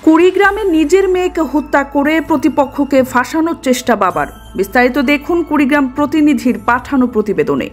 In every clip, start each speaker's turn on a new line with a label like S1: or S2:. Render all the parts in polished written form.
S1: কুড়িগ্রামে নিজের মেয়েকে হত্যা করে প্রতিপক্ষকে ফাঁসানোর চেষ্টা বাবার। বিস্তারিত দেখুন কুড়িগ্রাম প্রতিনিধির পাঠানো প্রতিবেদনে।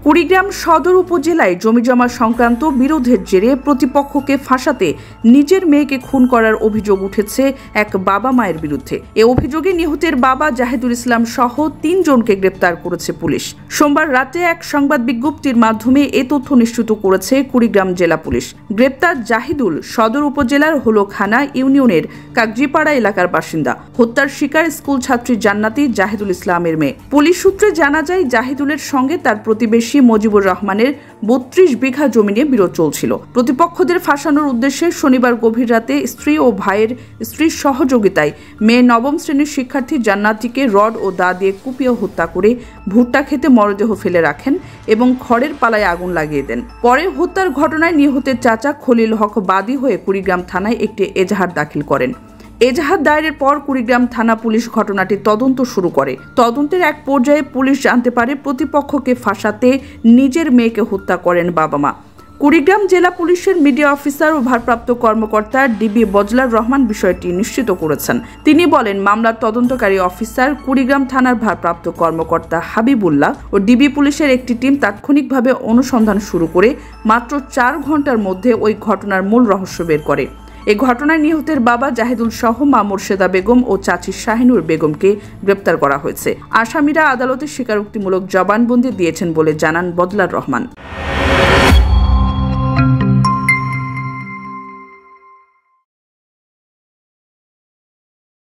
S1: কুড়িগ্রাম সদর উপজেলায় জমিজমা সংক্রান্ত বিরোধের জেরে প্রতিপক্ষকে ফাঁসাতে নিজের মেয়েকে খুন করার অভিযোগ উঠেছে এক বাবা মায়ের বিরুদ্ধে। এ অভিযোগে নিহতের বাবা জাহিদুল ইসলাম সহ ৩ জনকে গ্রেপ্তার করেছে পুলিশ। সোমবার রাতে এক সংবাদ বিজ্ঞপ্তির মাধ্যমে এ তথ্য নিশ্চিত করেছে কুড়িগ্রাম জেলা পুলিশ। গ্রেপ্তার জাহিদুল সদর উপজেলার হোলখানা ইউনিয়নের কাকজিপাড়া এলাকার বাসিন্দা। হত্যার শিকার স্কুল ছাত্রী জান্নাতি জাহিদুল ইসলামের মেয়ে। পুলিশ সূত্রে জানা যায়, জাহিদুলের সঙ্গে তার প্রতিবেশী মজিবুর রহমানের ৩২ বিঘা জমি নিয়ে বিরোধ চলছিল। প্রতিপক্ষদের ফাঁসানোর উদ্দেশ্যে শনিবার গভীর রাতে স্ত্রী ও ভাইয়ের স্ত্রীর সহযোগিতায় মেয়ে নবম শ্রেণীর শিক্ষার্থী জান্নাতিকে রড ও দা দিয়ে কুপিয়ে হত্যা করে ভুট্টা খেতে মরদেহ ফেলে রাখেন এবং খড়ের পালায় আগুন লাগিয়ে দেন। পরে হত্যার ঘটনায় নিহতের চাচা খলিল হক বাদী হয়ে কুড়িগ্রাম থানায় একটি এজাহার দাখিল করেন। এজাহার দায়েরের পর কুড়িগ্রাম থানা পুলিশ ঘটনাটি তদন্ত শুরু করে। তদন্তের এক পর্যায়ে পুলিশ জানতে পারে প্রতিপক্ষকে ফাঁসাতে নিজের মেয়েকে হত্যা করেন বাবা মা। কুড়িগ্রাম জেলা পুলিশের মিডিয়া অফিসার ও ভারপ্রাপ্ত কর্মকর্তা ডিবি বজলার রহমান বিষয়টি নিশ্চিত করেছেন। তিনি বলেন, মামলার তদন্তকারী অফিসার কুড়িগ্রাম থানার ভারপ্রাপ্ত কর্মকর্তা হাবিবুল্লাহ ও ডিবি পুলিশের একটি টিম তাৎক্ষণিকভাবে অনুসন্ধান শুরু করে মাত্র ৪ ঘন্টার মধ্যে ওই ঘটনার মূল রহস্য বের করে। এই ঘটনায় নিহতের বাবা জাহিদুল সহ মা মোর্শেদা বেগম ও চাচি শাহিনুর বেগমকে গ্রেপ্তার করা হয়েছে। আসামিরা আদালতে স্বীকারোক্তিমূলক জবানবন্দি দিয়েছেন বলে জানান বজলার রহমান।